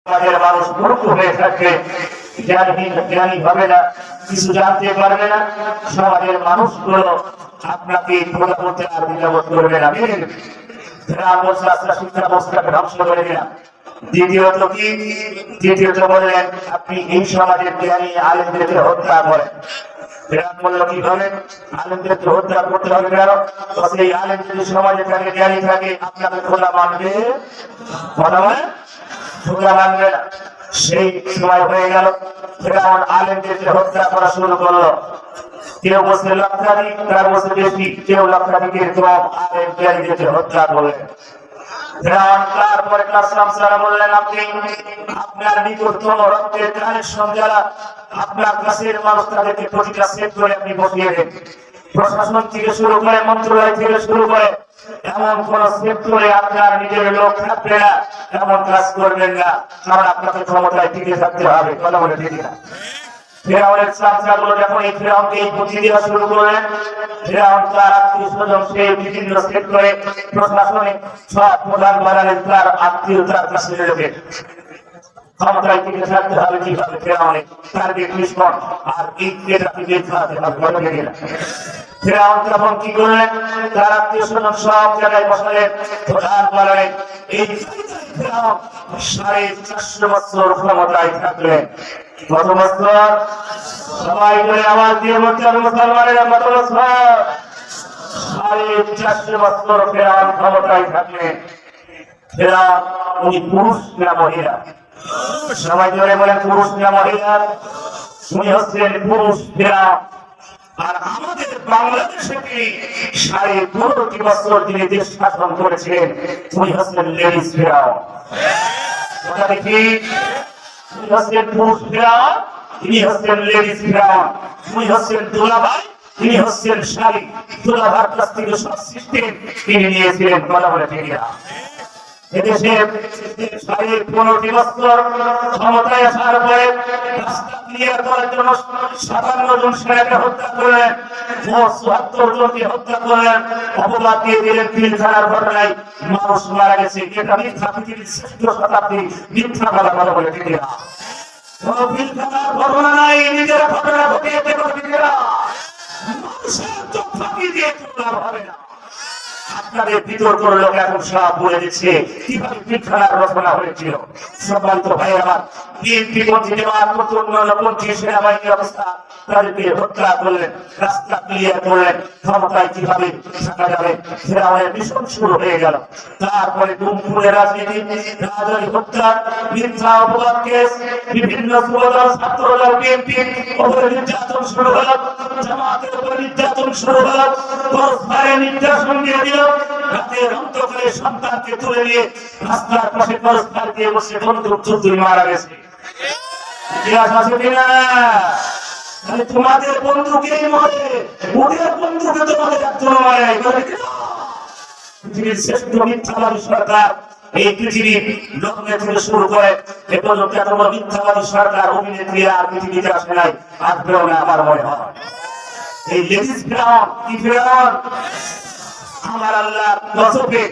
সমাজের মানুষ মূর্খ হয়ে থাকবে, জ্ঞানী হবে না, কিছু জানতে পারবে না, সমাজের মানুষগুলো আপনাকে খোঁজা করতে আর দ্বিধাবোধ করবে না, শিক্ষা ব্যবস্থাকে ধ্বংস করে দিলাম। দ্বিতীয়ত বললেন আপনি এই সমাজের জ্ঞানী আলেমদেরকে হত্যা করেন। বললো কিভাবে? আলেমদেরকে হত্যা করতে হবে কেন? সেই আলেম যদি সমাজে থাকে, জ্ঞানী থাকে, আপনাকে খোলা মানবে, খোলা মানবে না। সেই সময় হয়ে গেল, ফেরাউন আলেমদেরকে হত্যা করা শুরু করলো। কেউ বলছে লক্ষাধিক, তারা বলছে বেশি, কেউ লক্ষাধিকের কম আলেম জ্ঞানীদেরকে হত্যা করলেন। তারপরে বললেন আপনি আপনার নিকটতম রক্তের কানেকশন যারা আপনার কাছের মানুষ, তাদেরকে প্রতিটা সেট করে আপনি বসিয়ে দেন। প্রশাসন থেকে শুরু করে, মন্ত্রণালয় থেকে শুরু করে, এমন কোন সেট করে আপনার নিজের লোক থাকবে না, এমন কাজ করবেন না, কারণ আপনাকে ক্ষমতায় টিকে থাকতে হবে। কথা বলে ঠিক না? ফেরাউনের সাহাবাগুলো যখন এই ফেরাউনকে এই বুদ্ধি দেওয়া শুরু করলেন, ফেরাউন তার আত্মীয়-স্বজন সে বিভিন্ন সেট করে প্রশাসনে সব প্রধান বানালেন তার আত্মীয়তার কাছে লোকে। ক্ষমতায় টিকে থাকতে হবে কিভাবে? ফেরাউনে টার্গেট মিশন আর এই ক্রিয়েটাকে দেখাতে হবে। কথা বলে না? ফেরাউন তখন কি করলেন? তার আত্মীয়-স্বজন সব জায়গায় বসালেন, প্রধান বানালেন। এই ফেরাউন 450 বছর ক্ষমতায় থাকলেন। কত বছর? সবাই করে আওয়াজ দিয়ে বলতে হবে মুসলমানেরা, কত বছর? 450 বছর ফেরাউন ক্ষমতায় থাকলেন। ফেরাউন উনি পুরুষ না মহিলা? সবাই ধরে বলেন পুরুষ না মহিলা? উনি হচ্ছেন পুরুষ ফেরাউন। আর আমাদের বাংলাদেশে 15.5 বছর তিনি দেশ শাসন করেছিলেন, উনি হচ্ছেন লেডিস ফেরাউন। কথা দেখি, তিনি হচ্ছেন পুরুষ ফেরাউন, তিনি হচ্ছেন লেডিস ফেরাউন। তিনি হচ্ছেন দুলাভাই, তিনি হচ্ছেন শালী। দুলাভার কাছ থেকে সব সিস্টেম তিনি নিয়েছিলেন। কথা বলে ঠিক না? এদেশে 15 বছর ক্ষমতায় আসার পরে রাস্তা ক্লিয়ার করার জন্য 57 জন সেনাকে হত্যা করলেন, 74 জনকে হত্যা করলেন, অপবাদ দিয়ে দিলেন পিলখানার ঘটনায় মানুষ মারা গেছে। এটা মিথ্যা, পৃথিবীর 6শ শতাব্দী মিথ্যা কথা বলে ঠিক না? কোন পিলখানার ঘটনা নাই, নিজের ঘটনা ঘটিয়েছে কর্মীরা। মানুষের চোখ ফাঁকি দিয়ে লাভ হবে না। আপনাদের বিতর্ক লোক এখন সব বলে দিচ্ছে কিভাবে পিলখানার রচনা হয়েছিল। সম্মানিত ভাই আমার, বিএনপি পন্থী জামাত পন্থী সেনাবাহিনীর অবস্থা, তাদেরকে হত্যা করলেন, রাস্তা ক্লিয়ার করলেন, ক্ষমতায় কিভাবে থাকা যাবে ফেরাউনের মিশন শুরু হয়ে গেল। তারপরে দুমপুরের রাজনীতি, রাজনৈতিক হত্যা, মিথ্যা অপবাদ কেস, বিভিন্ন যুবদল ছাত্রদল বিএনপির উপরে নির্যাতন শুরু হল, জামাতের উপরে নির্যাতন শুরু হল, পরস্পরের নির্যাতন দিয়ে দিল। রাতের অন্ধকারে সন্তানকে তুলে নিয়ে রাস্তার পাশে পরস্পর দিয়ে বসে বন্দুক চুরি মারা গেছে। ইতিহাস আছে কিনা? তোমাদের বন্ধুকেই মরে, ওদের বন্ধুকে তোমাদের একজন মারে। পৃথিবীর শ্রেষ্ঠ মিথ্যাবাদী সরকার এই পৃথিবীর লগ্নে থেকে শুরু করে এ পর্যন্ত এত বড় মিথ্যাবাদী সরকার অভিনেত্রী আর পৃথিবীতে আসে নাই, আসবেও না আমার মনে হয়। এই লেডিস ফেরাউন কি ফেরাউন? আমার আল্লাহর গজবে,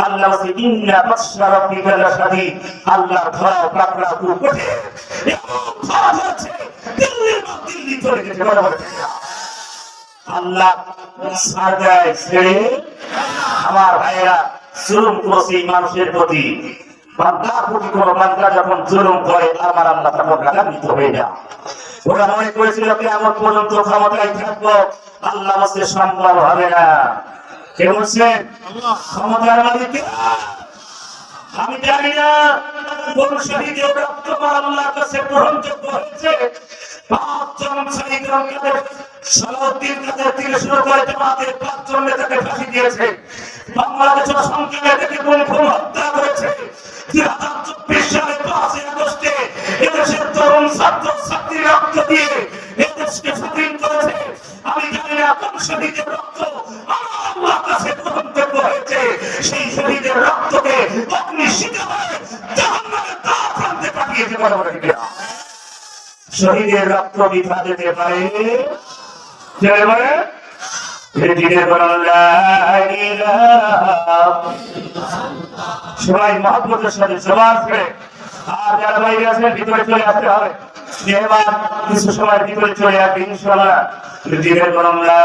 আল্লাহ বলে ইন্না বাশশা রাব্বিকা লাশাদীদ, আল্লাহর ধরা পাকড়া খুব কঠিন। খারাপ হচ্ছে, দিল্লি চলে গেছে। আল্লাহ সাজায় ছেড়ে আমার ভাইয়েরা জুলুম করছে মানুষের প্রতি। বান্দার প্রতি কোন বান্দা যখন জুলুম করে, আমার আল্লাহ তখন রাগান্বিত হয়ে যায়। ওরা মনে করেছিল কিয়ামত পর্যন্ত ক্ষমতায় থাকবো, আল্লাহ বলছে সম্ভব হবে না। কে বলছেন? ক্ষমতার মালিক আমি জানি না কোন শহীদের রক্ত আল্লাহর কাছে গ্রহণযোগ্য হয়েছে। 5 জন শহীদ সালাউদ্দিন কাদের থেকে শুরু করে জামাতের 5 জন নেতাকে ফাঁসি দিয়েছে। বাংলাদেশ অসংখ্য নেতাকে গুম হত্যা করেছে। 2024 সালে 5 আগস্টে এদেশের তরুণ ছাত্র ছাত্রী রক্ত দিয়ে এদেশকে স্বাধীন করেছে। আমি জানি না কোন শহীদের রক্ত আল্লাহর কাছে গ্রহণযোগ্য হয়েছে। সেই শহীদের রক্তকে অগ্নিশিখা হয়ে জাহান্নামে দাঁড় টানতে পাঠিয়েছে। শহীদের রক্ত বৃথা যেতে পারে? সবাই মহব্বতের সাথে জবাব করে আর যারা বাইরে আছেন ভিতরে চলে আসতে হবে। এবার কিছু সময় ভিতরে চলে আসবে ইনশাআল্লাহ। দিনের গরম লা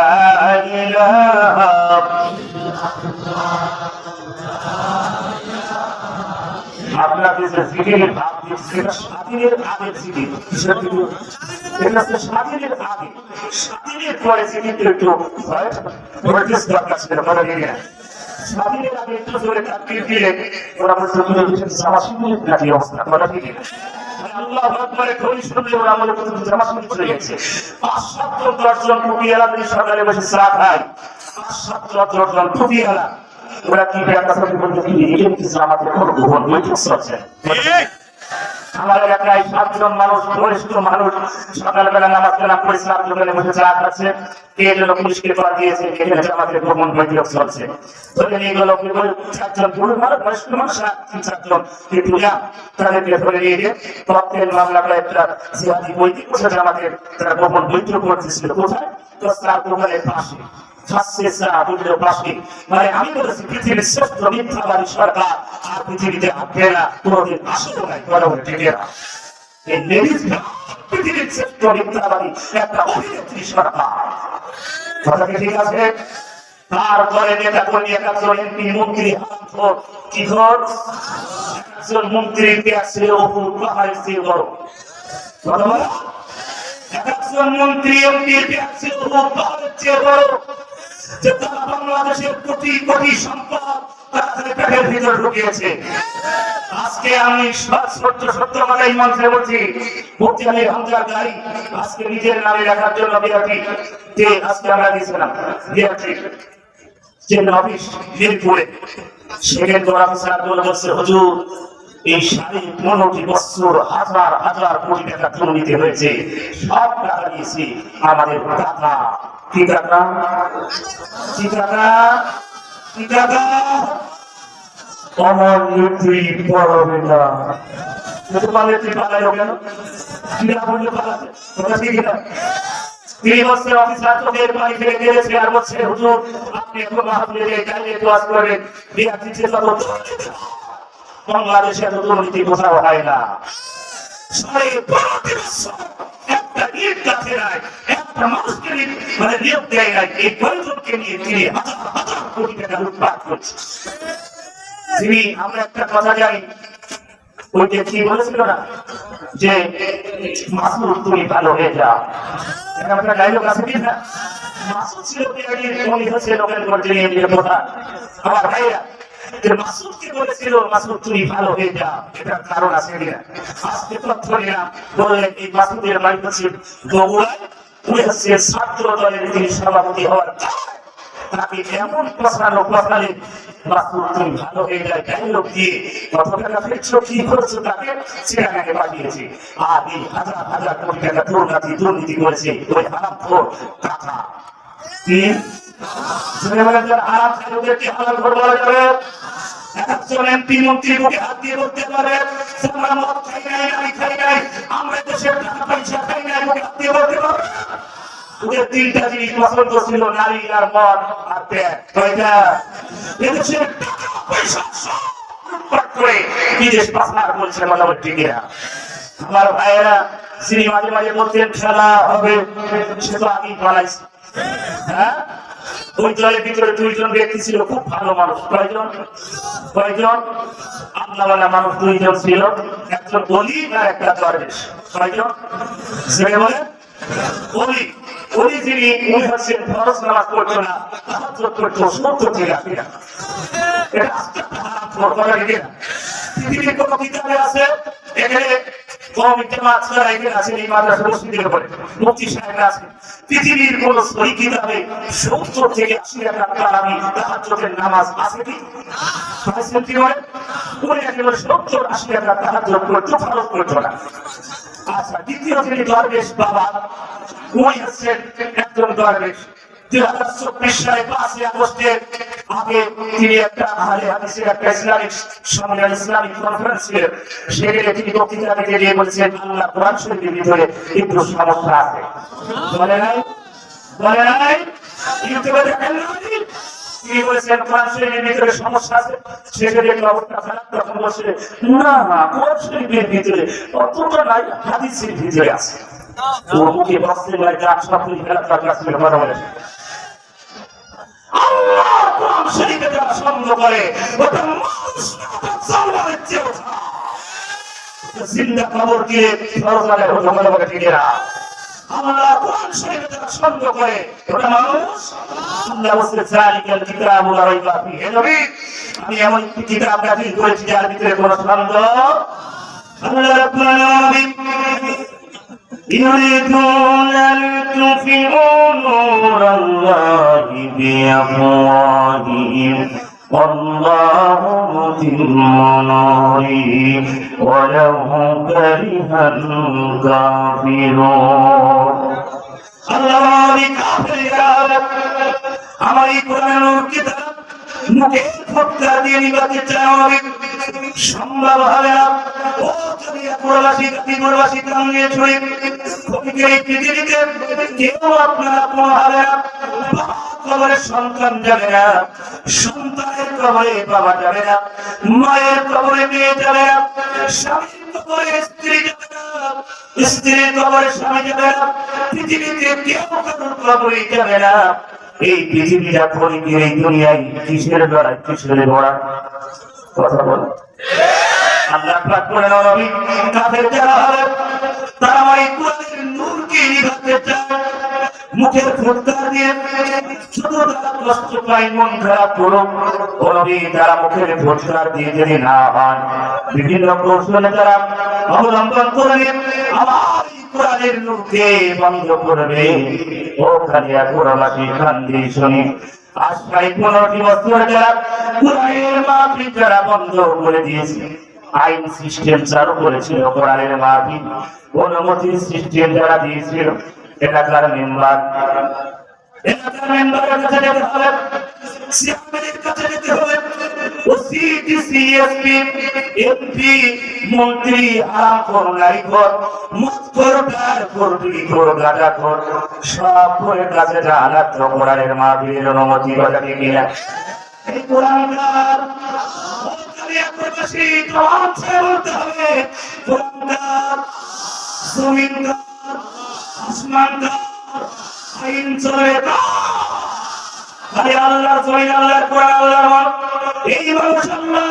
ইলাহা আপনাদের যে জিকিরের ভাব সেটা স্বাধীনের আগের জিকির, এটা হচ্ছে স্বাধীনের আগে, স্বাধীনের পরে জিকিরটা একটু ভোল্টেজ দরকার ছিল, বলে নিয়ে স্বাধীনের আগে একটু জোরে তাকবীর দিলে ওরা বলছে জামা শিবিরের নাকি অবস্থা, বলা ঠিক না? আল্লাহ আকবারে ধ্বনি শুনলে ওরা মনে করতে জামা শিবির চলে গেছে। ৫-৭ জন টুপিওয়ালা সকালে বসে চা খায়, ৫-৭ জন টুপিওয়ালা ওরা কি ব্যাখ্যা বলতে কি আমাদের কোনো ভুবন বৈঠক চলছে। আমার এলাকায় ৭ জন মানুষ, বরিষ্ঠ মানুষ সকালবেলা নামাজ কালাম পড়ে ছাত্রবেলা বসে চা খাচ্ছে, কে যেন পুলিশকে করা দিয়েছে, এখানে আমাদের ভ্রমণ বৈঠক চলছে। ধরে নিয়ে গেল ৪ জন পুরুষ মানুষ, বরিষ্ঠ মানুষ ৩-৪ জন কিন্তু তাদেরকে ধরে নিয়ে গিয়ে তত্ত্বের মামলা করে একটা জিহাদি বৈদিক বসে আমাদের তারা ভ্রমণ বৈঠক করতেছিল। কোথায়? তো তার দোকানের পাশে মানে আমি বলেছি পৃথিবীর শ্রেষ্ঠ মিথ্যাবাদী সরকার আর পৃথিবীতে আসবে না, কোনদিন আসবে না, পৃথিবীর শ্রেষ্ঠ মিথ্যাবাদী একটা অভিনেত্রী সরকার। কথাটা ঠিক আছে? তারপরে নেতা কর্মী একজন এমপি মন্ত্রী কি ঘর একজন মন্ত্রীর পেঁয়াজ ছিল অপুর পাহাড়ের চেয়ে বড়, একজন মন্ত্রী এমপির পেঁয়াজ ছিল অপুর পাহাড়ের চেয়ে বড়, যে তারা বাংলাদেশের কোটি কোটি সম্পদ তাদের পেটের ভিতর ঢুকিয়েছে। আজকে আমি সত্য কথা এই মঞ্চে বলছি, মুফতি আলী হামজার গাড়ি আজকে নিজের নামে রাখার জন্য বিআরটি যে আজকে আমরা দিয়েছিলাম, বিআরটি যে অফিস মিরপুরে, সেখানে তোর অফিসার বলছে হুজুর এই 15.5 বছর হাজার হাজার কোটি টাকা দুর্নীতি হয়েছে, সব টাকা দিয়েছি আমাদের টাকা। কি টাকা? কি টাকা? কি টাকা? আমার নেত্রী পড়বে না, তোমার নেত্রী পালাইল কেন? কিনা বললে পালাতে, তোমরা ঠিক না? 3 বছর অফিসার তোদের পানি ফেলে দিয়েছে আর বলছে হুজুর আপনি একটু মাহফিলে যাইলে দোয়া করবেন, বিয়া দিচ্ছে তত বাংলাদেশে এত দুর্নীতি কোথাও হয় না। 15.5 বছর একটা ইট গাছে নাই, একটা মানুষকে মানে নিয়োগ দেয় নাই, এই কয়েকজনকে নিয়ে তিনি হাজার হাজার কোটি টাকা লুটপাট করছে। তিনি আমরা একটা কথা জানি, ওই যে কি বলেছিল না যে মাসুদ তুমি ভালো হয়ে যাও, এটা একটা ডায়লগ আছে কি না? মাসুদ ছিল উনি হচ্ছে লোকের মধ্যে নিয়ে প্রধান। আমার ভাইরা মাসুদকে বলেছিল মাসুদ তুমি ভালো হয়ে যাও, এটার কারণ আছে কিনা? আজকে তথ্য নিলাম, বললেন এই মাসুদের বাড়ি হচ্ছে বগুড়ায়, উনি হচ্ছে ছাত্র দলের তিনি সভাপতি হওয়ার তাকে এমন পছালে মাসুদ তুমি ভালো হয়ে যায় ডায়লগ দিয়ে কত টাকা ফেলছো, কি করছো, তাকে সেখানে পাঠিয়েছে। আর এই হাজার হাজার কোটি টাকা দুর্নীতি করেছে ওই হারামখোর টাকা। কি আরাম খাইদেরকে হালাল ঘর বলা যাবে? একজন এমপি মন্ত্রী মুখে হাত দিয়ে বলতে পারে আমরা মদ খাই নাই, আমি খাই নাই, আমরা দেশের টাকা পয়সা খাই নাই, মুখে হাত দিয়ে বলতে পারে? ওদের 3টা জিনিস পছন্দ ছিল, নারী আর মদ আর পেট। কয়টা? এদেশের টাকা পয়সা সব লুটপাট করে বিদেশ পাচার করেছে মানবটিকেরা। আমার ভাইয়েরা যিনি মাঝে মাঝে বলতেন খেলা হবে, সে তো আগেই পালাইছে। হ্যাঁ, ওই দলের ভিতরে 2 জন ব্যক্তি ছিল খুব ভালো মানুষ। কয়জন? আল্লাহওয়ালা মানুষ 2 জন ছিল, একজন ওলি আর একটা দরবেশ। কয়জন? সে বলে ওলি। ওলি যিনি উনি হচ্ছেন ফরজ নামাজ পড়তো না, তাহাজ্জুদ পড়তো 70 থেকে 80 টাকা। এটা কথা কি না? পৃথিবীর কোন কিতাবে আছে এখানে পৃথিবীর কোন সহি কিতাবে 70 থেকে 80 টাকা তারাবি তাহাজ্জুদের নামাজ আছে কি? কি বলে? উনি একেবারে 70-80 টাকা তাহাজ্জুদ করতো, ফরজ করতো না। আচ্ছা, দ্বিতীয় যিনি দরবেশ বাবা, উনি হচ্ছেন একজন দরবেশ। 2024 সালে 5 আগস্টের আগে তিনি একটা আহলে হাদিসের একটা ইসলামিক সম্মেলন, ইসলামিক কনফারেন্স ছিল, সেখানে তিনি বক্তৃতা দিতে গিয়ে বলেছেন আল্লাহ কোরআন শরীফের ভিতরে একটু সমস্যা আছে। বলে নাই? ইউটিউবে দেখেন তিনি বলেছেন কোরআন শরীফের ভিতরে সমস্যা আছে, সেখানে একটু অবস্থা খারাপ, তখন বসে না না কোরআন শরীফের ভিতরে অতটা নাই, হাদিসের ভিতরে আছে। ওর মুখে বসতে লাগে গাছ সব ফেলা তার কাছে কথা বলে আল্লাহ কোরআন শরীফে যারা সন্দেহ করে ওটা মানুষ জানোয়ারের চেয়ে ওঠা। জিন্দা খবরকে সরকারের হজমে ঠিক না। আল্লাহ কোরআন শরীফে যারা সন্দেহ করে ওটা মানুষ। আল্লাহ বলছে যালিকাল কিতাবু লা রাইবা ফীহি। হে নবী, আমি এমন একটি কিতাব নাযিল করেছি যার ভিতরে কোনো সন্দেহ। আল্লাহ রাব্বুল আলামিন يريدون ليطفئوا نور الله بأفواههم والله متم نوره ولو كره الكافرون الله কাফেররা আমার এই কোরআনের কিতাব মুখে ফটকা দিয়ে নিবাতে চায় সম্ভব হবে না। ও কবিরা পুরবাসী পুরবাসী কামড়িয়ে ছুঁড়ে কবিকে এই পৃথিবীতে কেউ আপনার আপন হবে না। কবরে সন্তান যাবে না, সন্তানের কবরে বাবা যাবে না, মায়ের কবরে মেয়ে যাবে না, স্বামীর কবরে স্ত্রী যাবে না, স্ত্রীর কবরে স্বামী যাবে না, পৃথিবীতে কেউ কারোর কবরে যাবে না। এই পৃথিবীটা খনিকে এই দুনিয়ায় কিসের দ্বারা কিসের গড়া কথা বল। আল্লাহ পাক বলেন নবী কাফের যারা হবে তারা এই কোরআনের নূরকে নিভাতে চায়, মুখের ফুৎকার দিয়ে শুধু তারা কষ্ট পায়, মন খারাপ করুক। নবী তারা মুখের ফুৎকার দিয়ে যদি না হয় বিভিন্ন কৌশলে তারা অবলম্বন করবে আমার কোরআনের নূরকে বন্ধ করবে। ও খালিয়া কোরআনবাসী কান দিয়ে শুনি, আজ প্রায় 15টি বছর যারা কোরআনের মাহফিল যারা বন্ধ করে দিয়েছে, আইন সিস্টেম চালু করেছিল, কোরআনের মাহফিল অনুমতির সিস্টেম যারা দিয়েছিল, এলাকার মেম্বারের কাছে যেতে হবে, চেয়ারম্যানের কাছে যেতে হবে, ওসিডি সিএসপি এমপি মন্ত্রী আরামখোর নারীখোর মদখোর ডারখোর বিড়িখোর গাঁজাখোর সব করে কাছে জানাত কোরআনের মাহফিলের অনুমতি বাজাবে কিনা। এই কোরআনকার প্রবাসী জওয়ান ছেড়ে বলতে হবে, কোরআনকার জমিনকার আসমানকার আইন চলে আল্লাহ জমিন আল্লাহর কোরআন আল্লাহর মান। এই মানুষ আল্লাহ,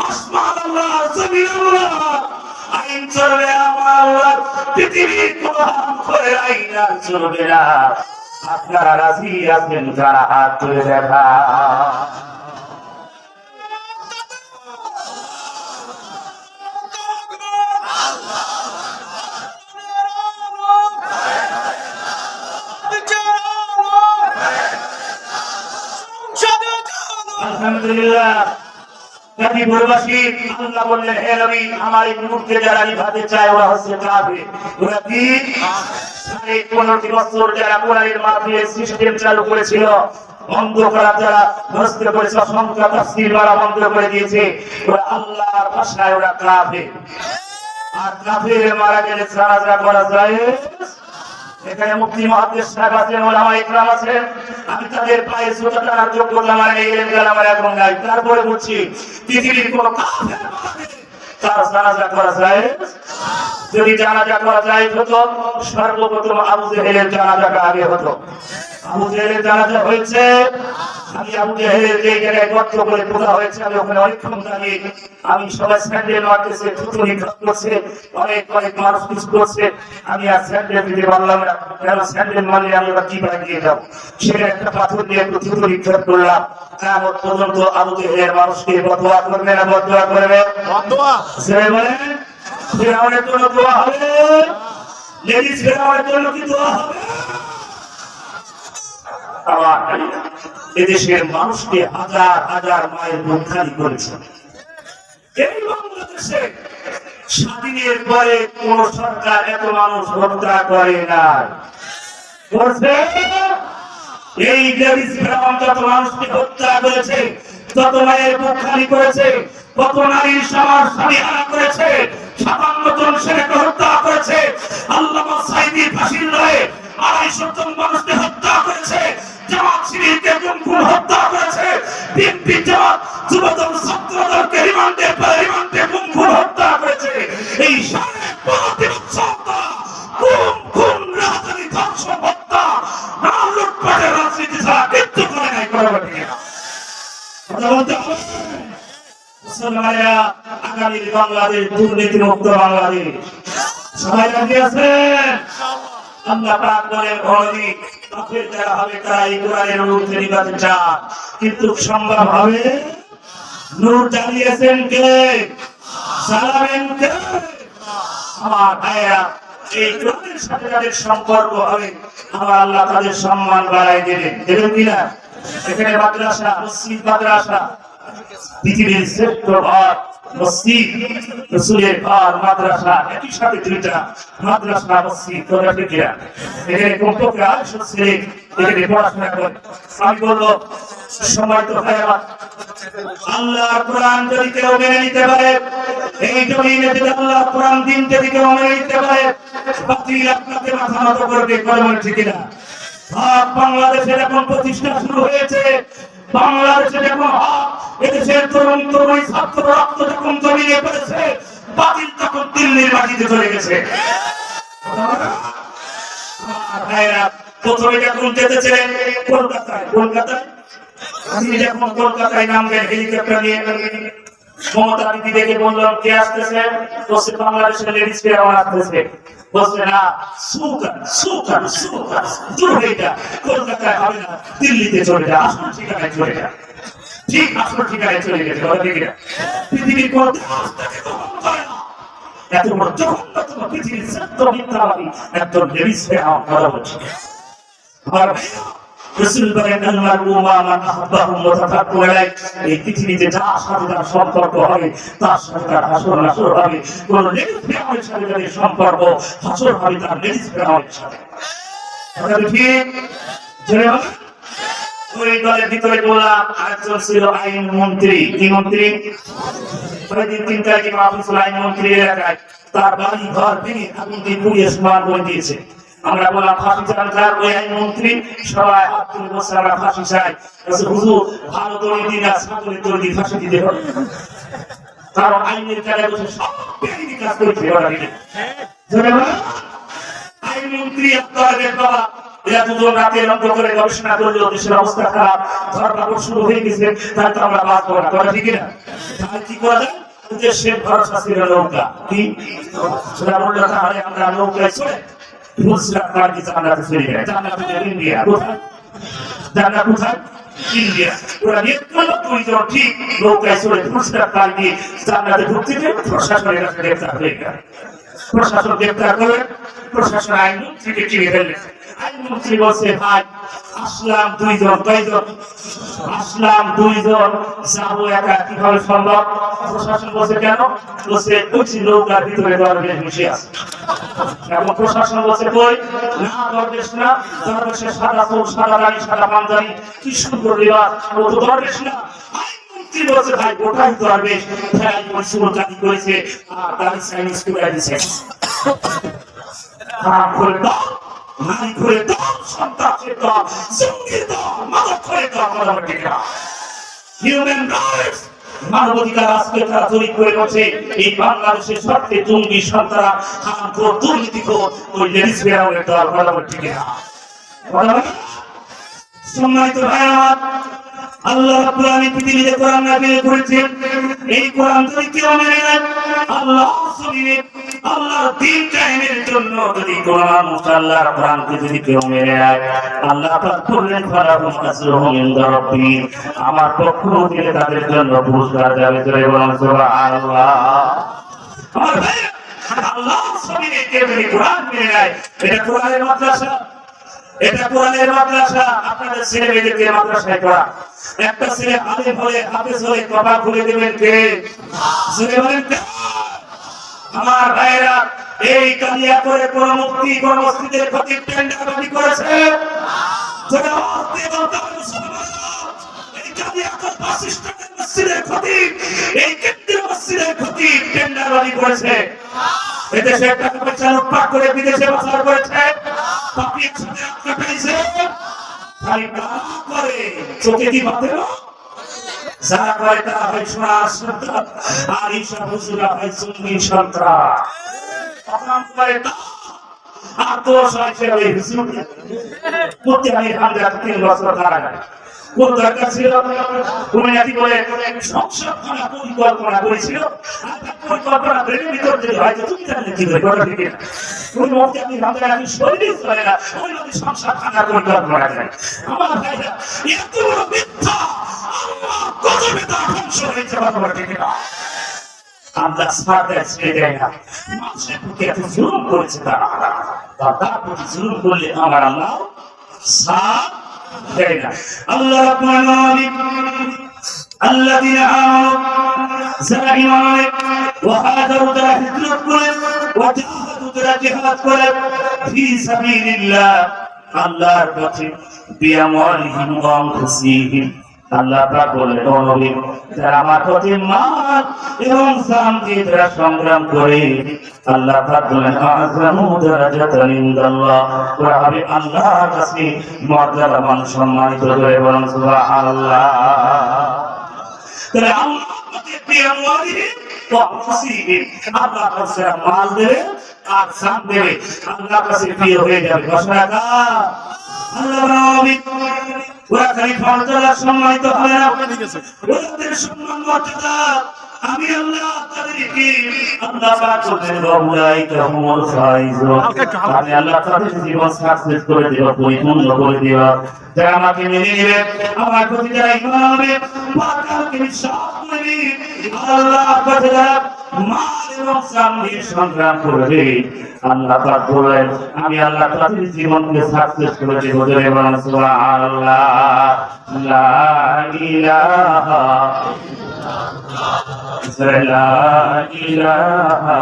আসমান আল্লাহ, জমিন আল্লাহ, আইন চলবে আমার আল্লাহ। পৃথিবীর কোরআন করে আইন আর চলবে না। আপনারা রাজি আছেন যারা হাত তুলে দেখা। আলহামদুলিল্লাহ। নবী পুরবাসী আল্লাহ বললেন হে নবী আমার এই নূরকে যারা নিভাতে চায় ওরা হচ্ছে কাফির। ওরা কি 15টি বছর যারা কোরআনের মাহফিলের সিস্টেম চালু করেছিল, বন্ধ করা যারা নষ্ট করেছে, অসংখ্য তাফসীর ওরা বন্ধ করে দিয়েছে, ওরা আল্লাহর ভাষায় ওরা কাফির। আর কাফির মারা গেলে জানাজা করা যায়। এখানে মুফতি মুহাদ্দিস সাহেব আছেন, ওলামা ইকরাম আছেন, আমি তাদের পায়ে জুতা টানার যোগ্যতা আমার নেই, আমার এখন নাই। তারপরে বলছি পৃথিবীর কোন কাফের তার জানাজা করা যায়? যদি জানাজা করা যায় হতো সর্বপ্রথম আবু জেহেলের জানাজাটা আগে হতো। আবু জেহেলের জানাজা হয়েছে, আমি আবু জেহেলের যে জায়গায় গর্ত করে পোড়া হয়েছে আমি ওখানে অনেকক্ষণ দাঁড়িয়ে, আমি সবাই স্যান্ডেল মারতেছে, থুতুনি করছে, অনেক অনেক মানুষ কিছু করছে, আমি আর স্যান্ডেল দিতে পারলাম না। কেন স্যান্ডেল মারলে আমি আবার কি পায়ে দিয়ে যাবো, সেটা একটা পাথর দিয়ে একটু থুতুনি করলাম। কেমন পর্যন্ত আবু জেহেলের মানুষকে বদোয়া করবে না বদোয়া করবে? সে বলে ফিরআউনের জন্য দোয়া হবে, লেডিস ফিরআউনের জন্য কি দোয়া হবে? এদেশের মানুষকে হাজার হাজার মায়ের মুখারি করেছে। এই বাংলাদেশে স্বাধীনের পরে কোন সরকার এত মানুষ হত্যা করে না। এই লেডিস ফিরআউন যত মানুষকে হত্যা করেছে, তত মায়ের মুখ খালি করেছে, কত নারীর সমাজ স্বামীহারা করেছে, ৫৭ জন সেনাকে হত্যা করেছে, আল্লামা সাঈদীর ফাঁসির রায়ে ২৫০ জন মানুষকে হত্যা করেছে, জামাত শিবিরকে গুম হত্যা করেছে, বিএনপি জামাত যুবদল ছাত্রদলকে রিমান্ডে গুম হত্যা করেছে। এই সাড়ে 15 বছর গুম রাজধানী ধ্বংস হত্যা লুটপাটের রাজনীতি ছাড়া কিচ্ছু করে নাই। কথা বলতে হবে মুসলমানেরা, আগামী বাংলাদেশ দুর্নীতি মুক্ত বাংলাদেশ সবাই রাজি আছেন? আল্লাহ পাক বলেন ঘরে কাফের যারা হবে তারা এই কোরআনের নূর নির্বাচন চান, কিন্তু সম্ভব হবে? নূর জ্বালিয়েছেন কে? জ্বালাবেন কে? আমার ভাইয়া, এই কোরআনের সাথে যাদের সম্পর্ক হবে আমার আল্লাহ তাদের সম্মান বাড়াই দেবেন। দেবেন কিনা? এখানে মাদ্রাসা, মসজিদ, মাদ্রাসা, পৃথিবীর শ্রেষ্ঠ ঘর মসজিদ, রাসূলের ঘর মাদ্রাসা, একই সাথে দুইটা মাদ্রাসা মসজিদ। তোমরা ঠিক কিনা? এখানে কমপক্ষে 800 ছেলে এখানে পড়াশোনা করে। আমি বলবো সময় তো হয় আমার, আল্লাহর কোরআন যদি কেউ মেনে নিতে পারে, এই জমিনে যদি আল্লাহর কোরআন দিন যদি কেউ মেনে নিতে পারে, বাতিল আপনাকে মাথা নত করবে। বলেন ঠিক কিনা? বাংলাদেশের এখন প্রতিষ্ঠা শুরু হয়েছে, বাংলাদেশে যখন এদেশের তরুণ তরুণী ছাত্র রক্ত যখন জমিয়ে পড়েছে, বাতিল তখন দিল্লির মাটিতে চলে গেছে। প্রথমে যখন যেতেছিলেন কলকাতায়, আপনি যখন কলকাতায় নামবেন হেলিকপ্টার নিয়ে, মমতা দিদি দেখে বললাম কে আসতেছে? বলছে বাংলাদেশের লেডিস ফেরার আসতেছে। বলছে না, দূর হয়ে যা, কলকাতায় হবে না, দিল্লিতে চলে যা, আসল ঠিকানায় চলে যা। ঠিক আসল ঠিকানায় চলে গেছে। পৃথিবীর কোন এত বড় জঘন্যতম পৃথিবীর শ্রেষ্ঠ মিথ্যাবাদী একজন লেডিস ফেরার কথা বলছে। রাসূল বলেন আল্লাহর উম্মাহ মান আহাব্বাহু মুতাফাক্কু আলাইহি, এই পৃথিবীতে যার সাথে তার সম্পর্ক হবে তার সাথে তার হাসর নাসর হবে। কোন লেডিস ফেরারের সাথে যাদের সম্পর্ক হাসর হবে তার লেডিস ফেরারের সাথে। কথা ঠিক? জোরে বল। ওই দলের ভিতরে বললাম আরেকজন ছিল আইন মন্ত্রী। কি মন্ত্রী? ওই দিন 3 তারিখে মাহফিজ আইন মন্ত্রী এলাকায় তার বাড়ি ঘর ভেঙে আগুন দিয়ে পুড়িয়ে সমান করে দিয়েছে। আমরা বললাম ফাঁসি চান কার? ওই আইন মন্ত্রী। সবাই হাত তুলে বসে আমরা ফাঁসি চাই। হুজুর ভালো তৈরি দিন আর ছাত্রের তৈরি ফাঁসি দিতে হবে, কারণ আইনের কাজে বসে সব বেআইনি কাজ করেছে। আইন মন্ত্রী আপনাদের বাবা এরা দুজন রাতে লক্ষ্য করে গবেষণা করলেও দেশের অবস্থা খারাপ, ধরপাকড় শুরু হয়ে গেছে, তাই তো আমরা বাদ করা কথা ঠিক না? তাহলে কি করা যায়? দেশের ভরসা ছিল নৌকা। কি সেটা বললো? তাহলে আমরা নৌকায় চলে ইন্ডিয়া কোথায়? ইন্ডিয়া। ওরা নিয়ে দুইজন ঠিক নৌকায় চলে পুরস্কার দিয়ে জান্নাতে ঢুকতে প্রশাসনের কাছে গ্রেফতার হয়ে গেল। প্রশাসন গ্রেফতার করলেন, প্রশাসন আইন মন্ত্রীকে চিনে ফেললেন। আইন মন্ত্রী বলছে ভাই আসলাম দুইজন, কয়জন আসলাম? দুইজন, যাবো একা কিভাবে সম্ভব? প্রশাসন বলছে কেন? বলছে বলছি নৌকার ভিতরে দরবেশ বসে আছে। এবং প্রশাসন বলছে কই না, দরবেশ না, দরবেশের সাদা চুল, সাদা দাড়ি, সাদা পাঞ্জাবি, কি সুন্দর লিবাস, ও তো দরবেশ না। আইন মন্ত্রী বলছে ভাই গোটাই দরবেশ, ফেরাই পরিশ্রম জাতি করেছে আর দাড়ি চাইনিজ করে দিচ্ছে। খারাপ করে দাও, নারী করে দাও, সন্ত্রাসের দল, জঙ্গির দল, মাদক করে দাও। হিউম্যান রাইটস, মানবাধিকার আজকে তারা তৈরি করে বলছে এই বাংলাদেশের সবচেয়ে জঙ্গি সন্ত্রাস হারামখোর দুর্নীতিখোর ওই লেডিস ফেরারের দল। বরাবর ঠিক না? সম্মানিত ভাই আমার, আল্লাহ রাব্বুল আলামিন পৃথিবীতে কোরআন নাযিল করেছেন। এই কোরআন যদি কেউ মেনে নেয়, আল্লাহ জমিনে আল্লাহর দ্বীন কায়েমের জন্য যদি কোরআন মুসাল্লাহর কোরআনকে যদি কেউ মেনে নেয়, আল্লাহ পাক বললেন ফালাহুম আজরুহুম ইনদা রাব্বিহিম, আমার পক্ষ থেকে তাদের জন্য পুরস্কার যাবে। জোরে বলুন সুবহানাল্লাহ। আমার ভাই, আল্লাহ জমিনে কেউ যদি কোরআন মেনে নেয়, এটা কোরআনের মাদ্রাসা, এটা কোরআনের মাদ্রাসা। আপনাদের ছেলে মেয়েদেরকে মাদ্রাসায় পড়া। একটা ছেলে আলেম হলে হাফেজ হলে কপাল খুলে দেবেন কে? জোরে বলেন কে? আমার ভাইরা, এই কালিয়া করে কোন মুক্তি কোন মসজিদের ক্ষতি টেন্ডারবাজি করেছে? যারা অর্থে বলতে হবে এই কালিয়া করে বাসিস্টানের মসজিদের ক্ষতি, এই কেন্দ্রীয় মসজিদের ক্ষতি টেন্ডারবাজি করেছে। এদেশে টাকা পয়সা লুটপাট করে বিদেশে পাচার করেছে, পাপিয়ে সাথে আটকা পেয়েছে। খালি করে চোখে কি বাঁধে যারা করে তারা হয় সোনার সন্তান আর ঈশা হুজুরা হয় সুন্নি সন্তান অকাম করে আর দোষ হয় সে ওই হুজুর করতে আমি হাজার 3 বছর কারাগারে কোন দরকার ছিল তুমি নাকি বলে সংসার করা পরিকল্পনা করেছিল পরিকল্পনা ব্রেনের ভিতর যদি হয়তো তুমি জানলে কি করে কথা ঠিক না তুমি মধ্যে আমি হাজার আমি শরীরে চলে না ওই নদী সংসার খানার পরিকল্পনা করেন আমার ভাইরা এত বড় মিথ্যা আল্লাহ গজবে তার ধ্বংস হয়েছে কথা ঠিক না আল্লাহ সাথে ছেড়ে দেয় না মানুষের প্রতি এত জুলুম করেছে তারা তার প্রতি জুলুম করলে আমার আল্লাহ সাথ দেয় না আল্লাহ রাব্বুল আলামিন الذين آمنوا زائمون وهاجروا ترى هجرت كلهم وجاهدوا ترى جهاد كلهم في سبيل الله الله ربطي بأموالهم وأنفسهم আল্লাহ পাক বলেন ও নবী যারা আমার প্রতি মাল এবং জান দিয়ে যারা সংগ্রাম করে আল্লাহ পাক বলেন আযমু দারাজাতান ইনদাল্লাহ ওরা হবে আল্লাহর কাছে মর্যাদাবান সম্মানিত হয়ে বলেন সুবহানাল্লাহ তাহলে আল্লাহ পাকের বিয়ামওয়ালিহি ওয়া আনফুসিহিম আল্লাহ কাছে মাল দেবে আর জান দেবে আল্লাহর কাছে প্রিয় হয়ে যাবে ঘোষণা আল্লাহ নবী ওরা খালি ফরজের সম্মানিত হয় না ওদের সম্মান মর্যাদা আমি আল্লাহ তাদেরকে আল্লাহ পাক বলেন রহুলাইকা হুমুল ফাইজুন আমি আল্লাহ তাদের জীবন সাকসেস করে দেব পরিপূর্ণ করে দেব যারা আমাকে মেনে নেবে আমার প্রতি যারা ঈমান আনবে পাকাকে বিশ্বাস করবে আল্লাহ কাছে যারা মাল এবং জান দিয়ে সংগ্রাম করবে আল্লাহ পাক বলেন আমি আল্লাহ তাদের জীবনকে সাকসেস করে দেব জোরে বলেন সুবহানাল্লাহ লা ইলাহা লা ইলাহা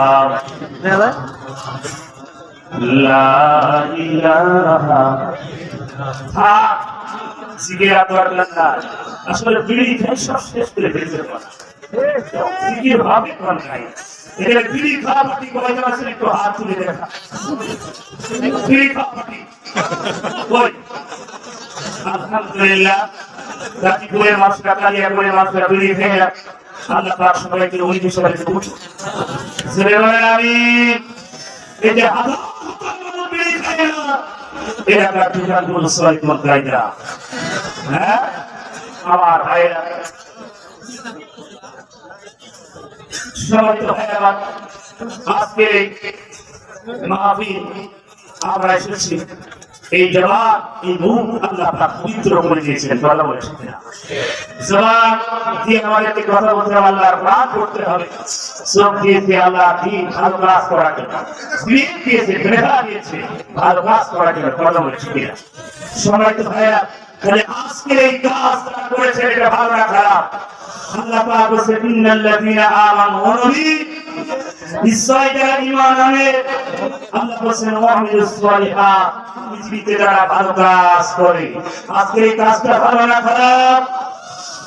লা ইলাহা জিকির দরকার না আসলে বিড়ি খাই সব শেষ করে ফেলতে পারে জিকির ভাবে কোন খাই এখানে বিড়ি খাওয়া পাটি কয়জন আছেন একটু হাত তুলে দেখা বিড়ি খাওয়া পাটি কই আলহামদুলিল্লাহ গাজীপুরের মানুষরা কালিয়াপুরের মানুষরা বিড়ি খেয়ে আল্লাহ পাক সবাইকে ওই বিষয়ে বুঝ জেনে বলেন আমি এই যে হাজার হাজার বিড়ি খায় না এরা কাটিজান গুলো সবাই কোন গায়রা হ্যাঁ আমার ভাইরা সবাই তো ভাইরা আজকে মাহফিল আমরা এসেছি এই জবান এই মুখ আল্লাহ পাক পবিত্র করে দিয়েছেন কথা বলেছেন জবান দিয়ে আমাদেরকে কথা বলতে আল্লাহর রাত করতে হবে চোখ দিয়েছে আল্লাহ দিন ভালো কাজ করার জন্য দিন দিয়েছে মেধা দিয়েছে ভালো কাজ করার জন্য কথা বলেছেন সবাই তো ভাইয়া তাহলে আজকের এই কাজ তারা করেছে এটা ভালো না খারাপ আল্লাহ পাক বলেছেন ইন্নাল্লাযীনা আমানু ওয়া নবী নিশ্চয় যারা ঈমান আনে আল্লাহ বলেন ওয়া আমিলুস সালিহাত পৃথিবীতে যারা ভালো কাজ করে আজকের এই কাজটা ভালো না খারাপ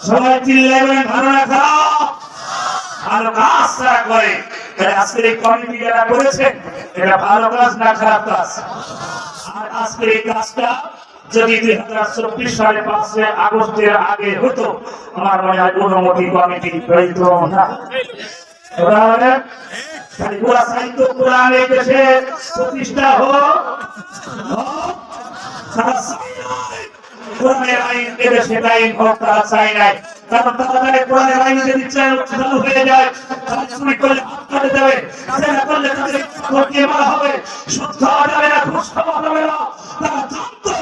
সবাই চিল্লাবেন ভালো না খারাপ ভালো কাজ যারা করে তাহলে আজকের এই কমিটি যারা করেছে এটা ভালো কাজ না খারাপ কাজ আর আজকের এই কাজটা যদি 2024 সালে 5 আগস্টের আগে হতো আমার মনে হয় অনুমতি কমিটি পেত না পুরা সাহিত্য কোরআন এই দেশে প্রতিষ্ঠা হোক কোরআনের আইন এদেশে আইন হোক তারা চাই নাই কারণ তারা জানে কোরআনের আইন যদি চালু হয়ে যায় তাহলে চুরি করলে হাত কাটে দেবে জেনা করলে তাদের হত্যা মারা হবে সুদ খাওয়া যাবে না ঘুষ খাওয়া যাবে না তারা জানতো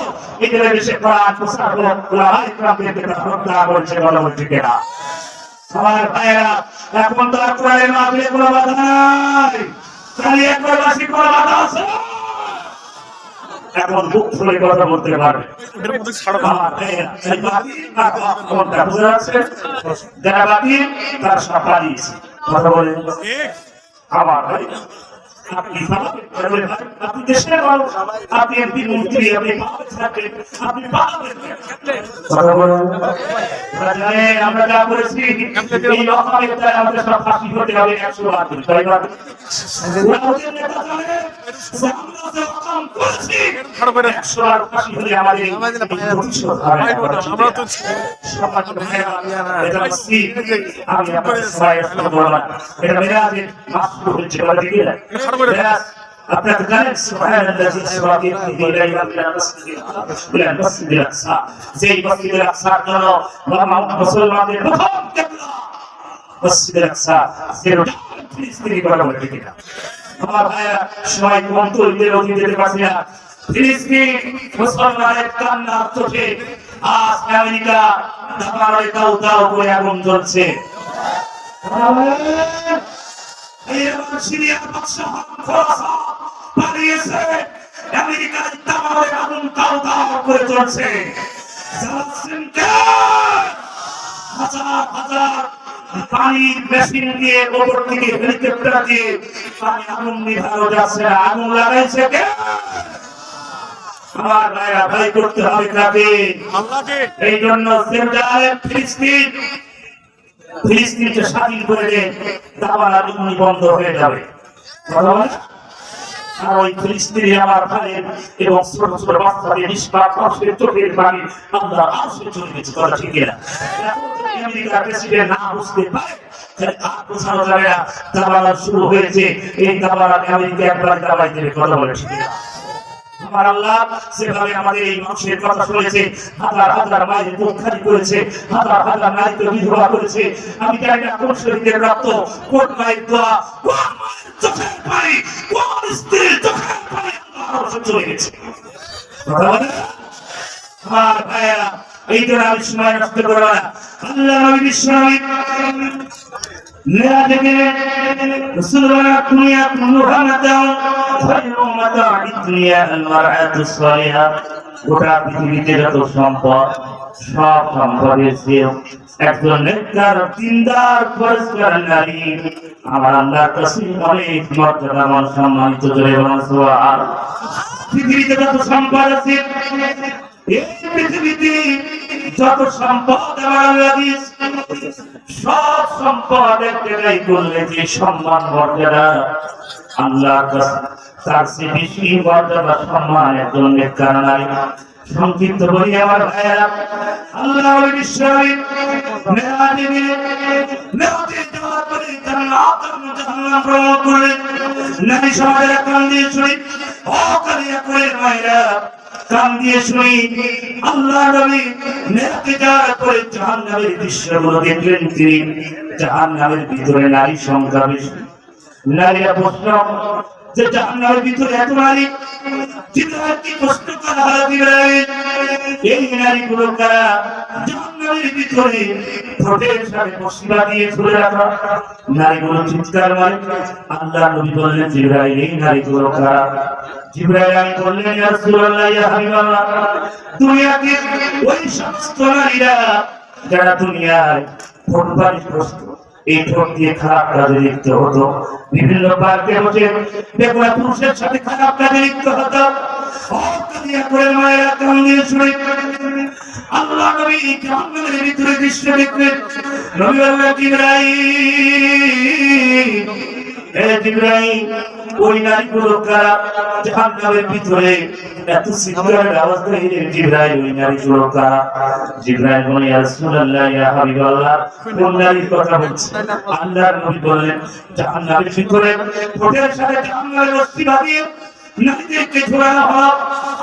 এদের দেশে কোরআন প্রচার হোক কোরআন ইকরামকে হত্যা করছে বলা বলছে কেনা আমার ভাইরা এখন তো আর কোরআনের মাহফিলে কোনো বাধা নাই খালি একবার বাসি কোনো বাধা আছে এখন বুক ফুলে কথা বলতে পারবে যারা বাকি তার সফারি কথা বলে আমার ভাই আপনি আপনি দেশের মানুষ আপনি এমপি মন্ত্রী আপনি আপনি কথা বলেন আমরা যা করেছি এই অকালে আমাদের সব ফাঁসি হতে হবে 100 বার তাই না করেছি 100 বার ফাঁসি হলে আমাদের ভবিষ্যৎ হবে না। আমরা তো সম্মানিত ভাইরা, এটা হচ্ছে আমি আপনাদের সবাইয়ের সাথে বললাম এটা মেরাজের মাসুল হচ্ছে বলা ঠিক না মেরাজ আপনারা জানেন সুবহানাল্লাহি আসরা বিহি লাইলা মিনাল মাসজিদিল আকসা যেই মসজিদুল আকসার জন্য মুসলমানদের প্রথম কিবলা মসজিদুল আকসা যেটা ফিলিস্তিনি বলা হয় ঠিক না আমার ভাইরা সময় কম তো এর অধীনে যেতে পারছি না ফিলিস্তিন মুসলমানের কান্নার চোখে আজ আমেরিকা দামারে দাও দাও করে আগুন জ্বলছে সিরিয়ার বাদশাহ খোরাসান পালিয়েছে আমেরিকার দামারে আগুন দাও দাও করে জ্বলছে জ্বালাচ্ছেন হাজার হাজার পানির মেশিন দিয়ে ওপর থেকে হেলিকপ্টার দিয়ে পানি আগুন নিভানো যাচ্ছে আগুন লাগাইছে কে আমার ভাইরা ভাই করতে হবে কাকে আল্লাহকে এই জন্য জেরুজালেম ফিলিস্তিনকে স্বাধীন করে দেন দাওয়ার আগুন বন্ধ হয়ে যাবে আর ওই ফিলিস্তিনি আমার ভাইয়ের এবং ছোট ছোট বাচ্চাদের নিষ্পাপ কষ্টের চোখের পানি আল্লাহ আরশে চলে গেছে কথা ঠিক না আমেরিকার প্রেসিডেন্ট না বুঝতে পারে বোঝানো যাবে না দাবালা শুরু হয়েছে এই দাবালা আমেরিকা একবার দাবাই দেবে কথা বলে ঠিক না আমার আল্লাহ যেভাবে আমাদের এই মানুষের কথা শুনেছে হাজার হাজার মায়ের বুক খালি করেছে হাজার হাজার নারীকে বিধবা করেছে আমি জানি না কোন শরীরের রক্ত কোন মায়ের দোয়া কোন মায়ের চোখের পানি কোন স্ত্রীর চোখের পানি আল্লাহ সহ্য হয়ে গেছে আমার ভাইয়েরা এই জন্য আমি সময় নষ্ট করবো না আল্লাহ নবী বিশ্বনবী মেরাজে গেলেন রাসূলুল্লাহ দুনিয়া কুল্লুহা মাতাউ খায়রু মাতাউদ দুনিয়া আল মারআতুস সালিহা গোটা পৃথিবীতে যত সম্পদ সব সম্পদের চেয়ে একজন নেককার দিনদার পরিষ্কার নারী আমার আল্লাহর কাছে অনেক মর্যাদাবান সম্মানিত জোরে বলুন সুবহান পৃথিবীতে যত সম্পদ আছে এই পৃথিবীতে যত সম্পদ আমার আল্লাহ দিয়েছে সব সম্পদ এক জায়গায় করলে যে সম্মান মর্যাদা আল্লাহর কাছে তার চেয়ে বেশি মর্যাদা সম্মান একজন নেককার নারী সংক্ষিপ্ত বলি আমার ভাইয়েরা আল্লাহ বিশ্বনবী মেরাজে যাওয়ার পরে জান্নাত এবং জাহান্নাম ভ্রমণ করলেন নারী সমাজের কান দিয়ে শুনি ও কালিয়া করে মায়েরা কান দিয়ে শুনি আল্লাহ নবী মেরাজে যাওয়ার পরে জাহান্নামের দৃশ্যগুলো দেখলেন তিনি জাহান্নামের ভিতরে নারী সংখ্যা বেশি নারীরা প্রশ্ন যে জাহান্নামের ভিতরে এত নারী জিবরাইল কি প্রশ্ন করা হলো জিবরাইল এই নারীগুলো কারা জাহান্নামের ভিতরে ঠোঁটের সাথে মুসিবা দিয়ে ঝুলে রাখা নারীগুলো চিৎকার মারে আল্লাহ নবী বললেন জিবরাইল এই নারীগুলো কারা জিবরাইল আমি বললেন ইয়া রাসূলুল্লাহ ইয়া হাবিবাল্লাহ দুনিয়াতে ওই সমস্ত নারীরা যারা দুনিয়ায় ঠোঁটবাড়ি প্রশ্ন এই ঠোঁট দিয়ে খারাপ কাজে লিপ্ত হতো বিভিন্ন পার্কে বসে বেগুনা পুরুষের সাথে খারাপ কাজে লিপ্ত হতো করে মায়েরা কান দিয়ে শুনে আল্লাহ নবী জাহান্নামের ভিতরে দৃশ্য দেখলেন নবী বললেন জিবরাইল হে জিবরাইল ওই নারীগুলো কারা জাহান্নামের ভিতরে এত চিৎকারের আওয়াজ দিয়ে জিবরাইল ওই নারীগুলো কারা জিবরাইল বলে ইয়া রাসূলুল্লাহ ইয়া হাবিবাল্লাহ কোন নারীর কথা বলছেন আল্লাহর নবী বললেন জাহান্নামের ভিতরে ঠোঁটের সাথে জাহান্নামের রশ্মি বাঁধিয়ে নারীদেরকে ঝোলানো হলো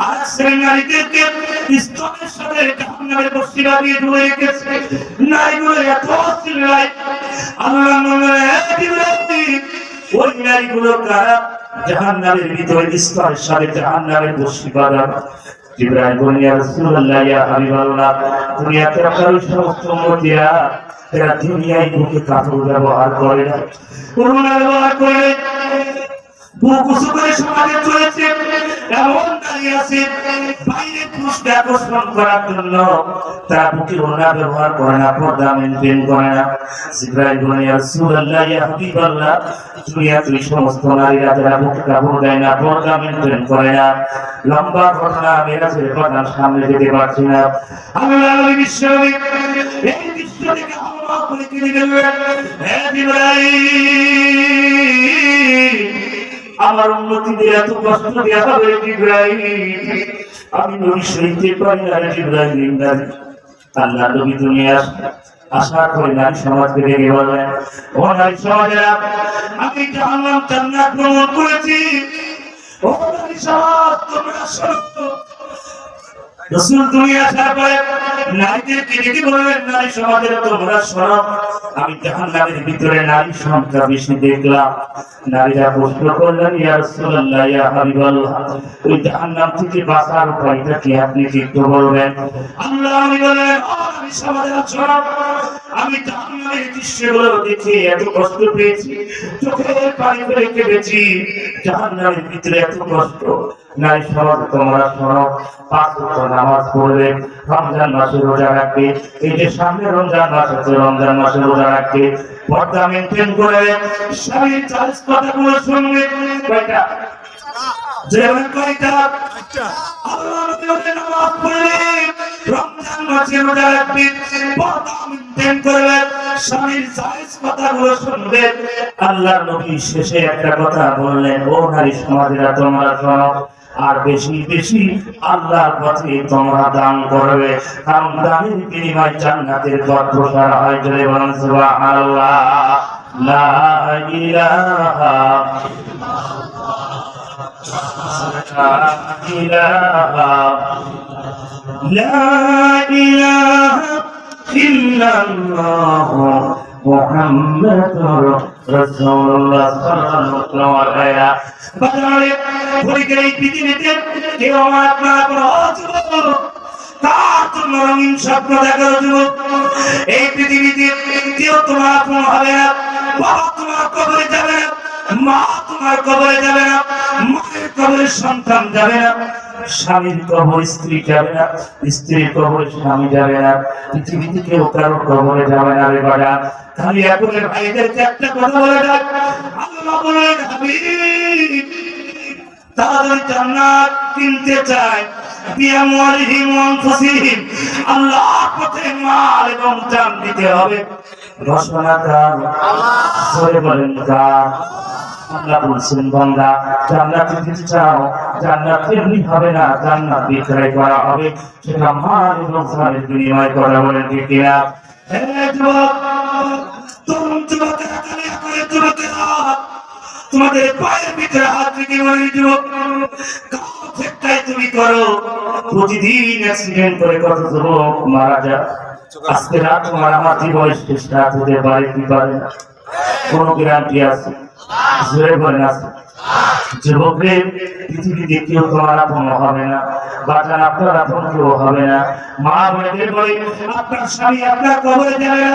আর সেই নারীদেরকে স্তনের সাথে জাহান্নামের রশ্মি বাঁধিয়ে ঝুলে রেখেছে নারীগুলো এত অশ্লীল আল্লাহ বললেন হে জিবরাইল ওই নারীগুলো কারা জাহান্নামের ভিতরে স্তনের সাথে জাহান্নামের রশ্মি বাঁধানো জিবরাইল বললেন ইয়া রাসূলুল্লাহ ইয়া হাবিবাল্লাহ দুনিয়াতে আপনার সমস্ত উম্মতিরা এরা দুনিয়ায় বুকে কাপড় ব্যবহার করে না করোনা ব্যবহার করে বুক উঁচু করে সমাজে চলেছে এমন নারী আছে বাইরে পুরুষকে আকর্ষণ করার জন্য তারা বুকে ওড়না ব্যবহার করে না পর্দা মেনটেন করে না জিবরাইল বলেন ইয়া রাসূলুল্লাহ ইয়া হাবিবাল্লাহ দুনিয়াতে সমস্ত নারীরা যারা বুকে কাপড় দেয় না পর্দা মেনটেন করে না লম্বা ঘটনা মেরাজের কথা সামনে যেতে পারছি না আল্লাহ নবী বিশ্বনবী এই দৃশ্য দেখে আল্লাহ করে কেঁদে দিলেন হে জিবরাইল আমার উন্নতিদের এত কষ্ট দেওয়া হবে জিবরাইল, আমি নবী সইতে পারি না জিবরাইল। আল্লাহ নবী দুনিয়া আশা করে নারী সমাজকে ডেকে বললেন, ও নারী সমাজেরা, আমি জাহান্নাম জান্নাত ভ্রমণ করেছি। ও নারী সমাজ, তোমরা শোনো। রাসূল দুনিয়া আসার পরে নারীদেরকে ডেকে বললেন, নারী সমাজেরা তোমরা শোনো, আমি জাহান্নামের ভিতরে নারী সংখ্যা বেশি দেখলাম। নারীরা প্রশ্ন করলেন, ইয়া রাসূলুল্লাহ, ইয়া হাবিবাল্লাহ, ওই জাহান্নাম থেকে বাঁচার উপায়টা কি আপনি কি একটু বলবেন? আল্লাহ নবী বলেন, ও নারী সমাজেরা শোনো, আমি জাহান্নামের দৃশ্যগুলো দেখে এত কষ্ট পেয়েছি, চোখে পানি ফেলে কেঁদেছি। জাহান্নামের ভিতরে এত কষ্ট। নারী সমাজ তোমরা শোনো, 5 ওয়াক্ত নামাজ পড়বে, রমজান মাসে রোজা রাখবে। এই যে সামনে রমজান মাস আছে, রমজান মাসে রোজা রাখবে, পর্দা মেনটেন করে স্বামীর 40 কথাগুলো শুনবে। কয়টা? যেমন কয়টা? আল্লাহ নবী বলেন, নামাজ পড়বে, রমজান মাসে রোজা রাখবে, পর্দা মেনটেন করবে, স্বামীর 40 কথাগুলো শুনবে। আল্লাহ নবী শেষে একটা কথা বললেন, ও নারী সমাজেরা তোমরা শোনো, আর বেশি বেশি আল্লাহর পথে তোমরা দান করবে, কারণ দানের বিনিময়ে জান্নাতের পথ প্রসার হয়। জোরে বলুন সুবহানাল্লাহ। লা ইলাহা ইল্লাল্লাহ মুহাম্মাদুর রাসূলুল্লাহ সাল্লাল্লাহু আলাইহি ওয়া সাল্লাম। পরিকরে পৃথিবীতে কেউ আপনার কোনো যুবক, তার জন্য রঙিন স্বপ্ন দেখার যুবক। এই পৃথিবীতে কেউ তোমার আপন হবে না। বাবা তোমার কবরে যাবে না, মা তোমার কবরে যাবে না, মায়ের কবরে সন্তান যাবে না, স্বামীর কবরে স্ত্রী যাবে না, স্ত্রীর কবরে স্বামী যাবে না, পৃথিবীতে কেউ কারোর কবরে যাবে না রে বাবা। খালি আপনার ভাইদেরকে একটা কথা বলে দেয়, আল্লাহ বলেন, হাবিব তাদের জান্নাত কিনতে চায়, বিআমওয়ালিহিম ওয়া আনফুসিহিম, আল্লাহর পথে মাল এবং জান দিতে হবে। ঘোষণা কার? আল্লাহ। জোরে বলেন কার? আল্লাহ বলছেন, বান্দা জান্নাত দিতে চাও, জান্নাত এমনি হবে না, জান্নাত বিক্রয় করা হবে, সেটা মাল এবং জানের বিনিময় করা। বলেন ঠিক কিনা? হে যুবক, তরুণ যুবকেরা, কালিয়া করে যুবকেরা, তোমাদের পায়ের ভিতরে হাত রেখে বলি, যুবক তুমি করো। প্রতিদিন অ্যাক্সিডেন্ট করে কত যুবক মারা যায়। আজকে রাত মারামারি বয়স শেষ রাত হতে পারে কি পারে না, কোন গ্যারান্টি আছে? জোরে বলেন আছে? যুবকদের পৃথিবীতে কেউ তোমার আপন হবে না, বাজান আপনার আপন কেউ হবে না। মা বোনেদের বলি, আপনার স্বামী আপনার কবরে যাবে না,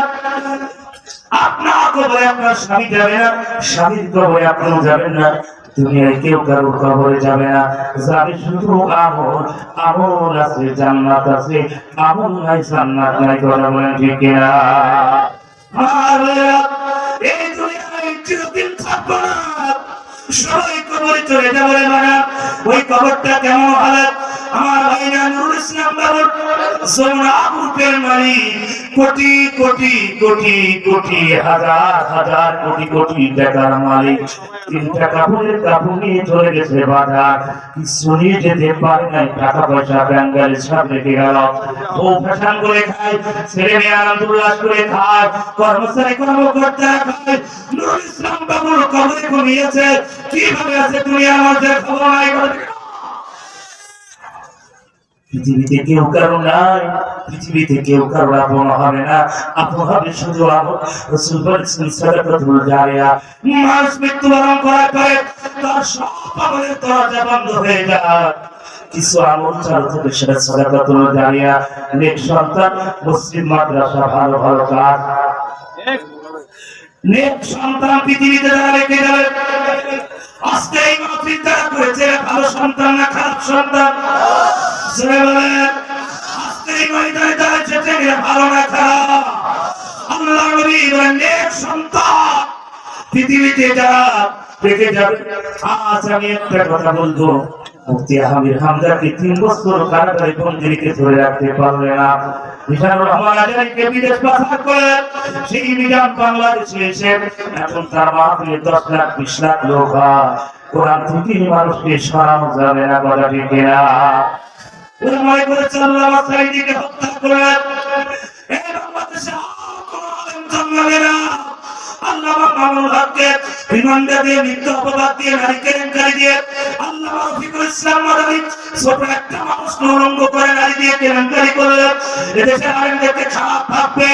আপনার কবরে আপনার স্বামী যাবে না, স্বামীর কবরে আপনিও যাবেন না, দুনিয়ায় কেউ কারো কবরে যাবে না। যাবে শুধু আমল, আমল আছে জান্নাত আছে, আমল নাই জান্নাত নাই। কথা বলেন ঠিক কিনা? এই দুনিয়ায় চিরদিন থাকবো না, সবাই কবরে চলে যাবে। মানে ওই কবরটা কেমন হালাত? আমার ভাই নুরুল ইসলাম বাবুর যমুনা গ্রুপের মালিক, কোটি কোটি কোটি কোটি হাজার হাজার কোটি কোটি টাকার মালিক, 3 টাকা কাপড়ের কাপড় নিয়ে চলে গেছে বাজার, কিছু নিয়ে যেতে পারে নাই, টাকা পয়সা ব্যাঙ্গালের সব রেখে গেল। ও ফ্যাশন করে খায়, ছেলে মেয়ে আনন্দ উল্লাস করে খায়, কর্মচারী কর্মকর্তারা খায়। নুরুল ইসলাম বাবুর কবরে ঘুমিয়েছে, কিভাবে আছে দুনিয়ার মধ্যে খবর নাই। পৃথিবীতে কেউ কারো নাই, পৃথিবীতে কেউ কারো আপন হবে না, আপন হবে শুধু আমল। রাসূল বলেছেন, সাদাকাতুল জারিয়া, মানুষ মৃত্যুবরণ করার পরে তার সব আমলের দরজা বন্ধ হয়ে যায়, কিছু আমল চালু থাকে, সেটা সাদাকাতুল জারিয়া, নেক সন্তান, মসজিদ মাদ্রাসা, ভালো ভালো কাজ। নেক সন্তান পৃথিবীতে যারা রেখে যাবে, আজকে এই মাহফিল যারা করেছে, ভালো সন্তান না খারাপ সন্তান? আজকে এই ময়দানে যারা যেতে ভালো না খারাপ? আল্লাহ নবী বলেন, নেক সন্তান পৃথিবীতে যারা রেখে যাবে। আজ আমি একটা কথা বলবো, মুফতি আমির হামজাকে 3 বছর কারাগারে বন্দী রেখে ধরে রাখতে পারলে না। মিজানুর রহমান আজারিকে বিদেশ পাচার করে সেই মিজান বাংলাদেশে এসে এখন তার মাহফিলে 10 লাখ 20 লাখ লোক হয়। কোরআন থেকে মানুষকে সরানো যাবে না, কথা ঠিক না? ওরা মনে করেছে আল্লামা সাঈদীকে হত্যা করে এই বাংলাদেশে কোনো আলেম জন্মাবে না। আল্লামা মামুনুল হককে রিমান্ডে দিয়ে মিথ্যা অপবাদ দিয়ে নারী কেলেঙ্কারি দিয়ে আল্লামা রফিকুল ইসলাম মাদানী ছোট একটা মানুষ নরঙ্গ করে নারী দিয়ে কেলেঙ্কারি করলে এদেশের আলেমদেরকে খারাপ ভাববে,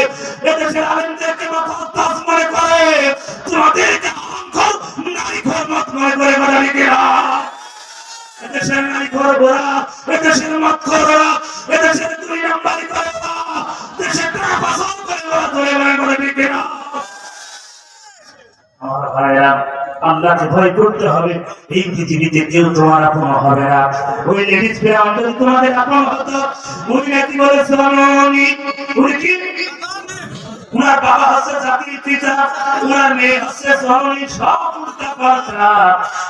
এদেশের আলেমদেরকে মাথার মনে করে, তোমাদেরকে আলমখোর নারীখোর মত মনে করে, মাদানীকেরা এদেশের নারীখোর গোরা, এদেশের মতখোর ওরা, এদেশের 2 নাম্বারি করে ওরা, দেশের টাকা পাচার করে ওরা, ধরে মনে করে বিকেরা। আমার ভাইরা, আল্লাহকে ভয় করতে হবে। এই পৃথিবীতে কেউ তোমার আপন হবে না। ওই লেডিস ফেরাউন যদি তোমাদের আপন হতো, উনি নাকি বলেছে উনি কি উনার বাবা হচ্ছে জাতির পিতা, উনার মেয়ে হচ্ছে জননী, সব উল্টা পাল্টা।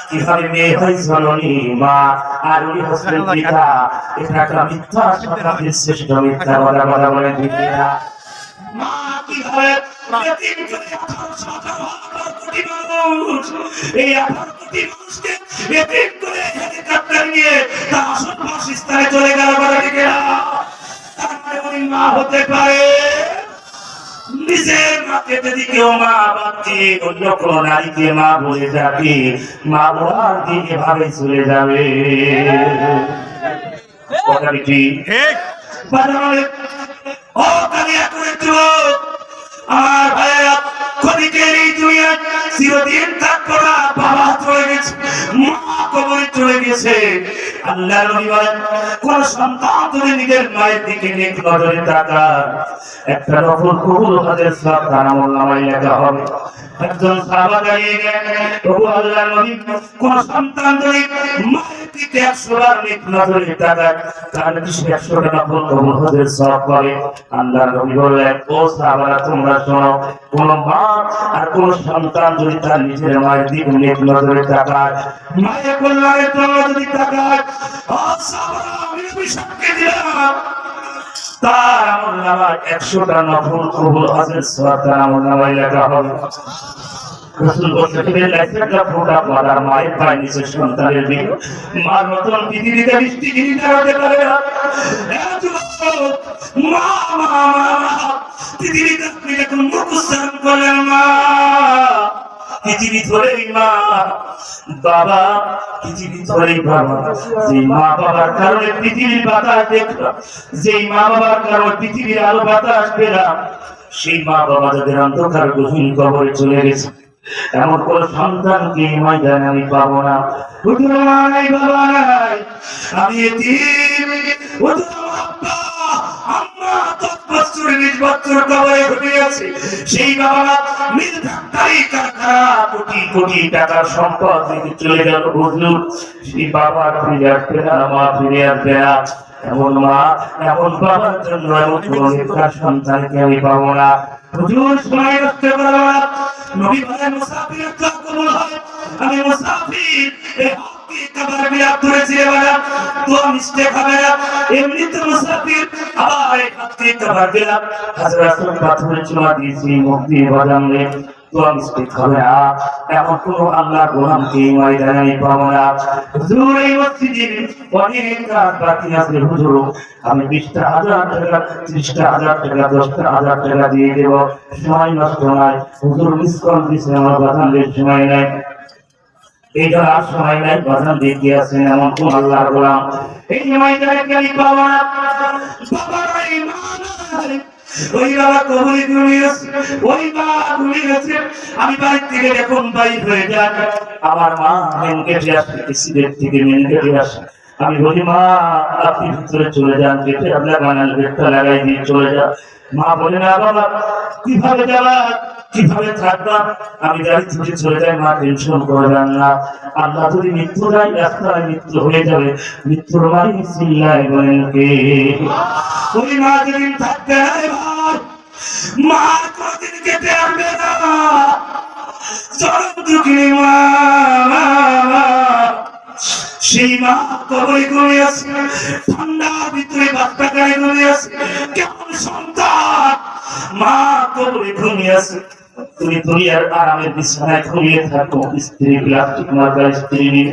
কিভাবে মেয়ে হয় জননী মা আর উনি হচ্ছেন পিতা? এটা একটা মিথ্যা, সত্যের শ্রেষ্ঠ মিথ্যা কথা বলে ঠিক না? মা কিভাবে এতিম করে 18 কোটি মানুষ, এই 18 কোটি মানুষকে এতিম করে হেলিকপ্টার নিয়ে তার আসল বাসস্থানে চলে গেল, বলে ঠিক না? তার মানে উনি মা হতে পারে। নিজের মাকে যদি কেউ মা বাদ দিয়ে অন্য কোন নারীকে মা বলে যাবে, মা বলার দিয়ে এভাবে চলে যাবে। কথাটি ঠিক? ও কালিয়া করে আমার ভাইয়া, খনিকের এই দুনিয়ায় চিরদিন থাকবো না। বাবা চলে গেছে, মা কবরে চলে গেছে। আল্লাহ নবী বলেন, কোন সন্তান যদি নিজের মায়ের দিকে নেক নজরে তাকায়, একটা নফল কবুল হজের সওয়াব তার আমলনামায় লেখা হবে। একজন সাহাবা দাঁড়িয়ে গেলেন, ওগো আল্লাহর নবী, কোন সন্তান যদি মায়ের দিকে 100 বার নেক নজরে তাকায়, তাহলে কি সে 100টা নফল কবুল হজের সওয়াব পাবে? আল্লাহর নবী বললেন, ও সাহাবারা তোমরা শোনো, কোন মা আর কোন সন্তান যদি তার নিজের মায়ের দিকে নেক নজরে তাকায়, মায়ের কল্যাণের জন্য যদি তাকায়, ও সাহাবারা আমি সাক্ষী দিলাম, তার আমলনামায় 100টা নফল কবুল হজের সওয়াব তার আমলনামায় লেখা হবে। রাসূল বলেছিলেন, একটা ফোঁটা মাদার মায়ের পায়ের নিচে সন্তানের দিকে মার মতন পৃথিবীতে বৃষ্টিহীনতা হতে পারে না। মা মা পৃথিবীতে আপনি যখন মুখ উচ্চারণ করলেন মা, পৃথিবী ধরেই মা, বাবা পৃথিবী ধরেই বাবা। যে মা বাবার কারণে পৃথিবীর বাতাস দেখলাম, যেই মা বাবার কারণে পৃথিবীর আলো বাতাস পেলাম, সেই মা বাবা যাদের অন্ধকার গহীন কবরে চলে গেছে, এমন কোন সন্তানকে ময়দানে আমি পাবো না। নাই বাবা নাই, আমি এতিম। আম্মা 10 বছর 20 বছর কবরে ঘুরে আছে, সেই বাবা মিল ফ্যাক্টরি কারখানা কোটি কোটি টাকার সম্পদ নিয়ে চলে গেল। হুজুর, সেই বাবা ফিরে আসবে না, মা ফিরে আসবে না। এমন মা এমন বাবার জন্য এমন কোন সন্তানকে আমি পাবো না। হুজুর, সময় নষ্ট করো না। নবী বলেন, মুসাফিরের দোয়া কবুল হয়। আমি মুসাফির, এই হককে কবর বিলাপ ধরেছি বাবা, দোয়া মিস্টেক হবে না। এমনি তো মুসাফির, আবার এই হককে কবর বিলাপ হযরত পাথরের চুমা দিয়েছি, মুক্তি বাজামলে দোয়া মিস্টেক হবে না। এখন কোন আল্লাহ গোলামকে ময়দানে পাবো না। হুজুর, এই মসজিদে অনেক কাজ বাকি আছে। হুজুর, আমি 20,000 টাকা, 30,000 টাকা, 10,000 টাকা দিয়ে দেব, সময় নষ্ট নয়। হুজুর মিস কল দিয়েছে, আমার বাজানের সময় নাই, এইটা আর সময় নাই, বাজান দেখে আছেন এমন কোন আল্লাহর গোলাম এই ময়দানে কে পাবো না। বাবার ইমান, ওই বাবা কবরে ঘুমিয়েছে, ওই বাবা ঘুমিয়েছে। আমি বাড়ি থেকে এখন বাইর হয়ে যান, আমার মা মেন গেটে আসে, সিলেট থেকে মেন গেটে আসে। আমি বলি, মা আপনি ভিতরে চলে যান, গেটে আপনার বানাল গেটটা লাগাই দিয়ে চলে যান। মা বলে, না বাবা, কিভাবে যাবা, কিভাবে থাকবা? আমি গাড়ি থেকে চলে যাই, মা টেনশন করবেন না। আল্লাহ যদি মৃত্যু দেয়, রাস্তায় মৃত্যু হয়ে যাবে, মৃত্যুর বাড়ি চিল্লায় বলেন কে? ওই মা যেদিন থাকবে মা কোনদিন কেটে আসবে না। চরম দুঃখী মা, সেই মা কবরে ঘুমিয়ে আছে, ঠান্ডার ভিতরে বাচ্চা গায়ে ঘুমিয়ে আছে, কেমন সন্তান মা কবরে ঘুমিয়ে আছে। তুমি দুনিয়ার আরামের বিছানায় ঘুমিয়ে থাকো, স্ত্রী প্লাস্টিক মার্কার স্ত্রী নিয়ে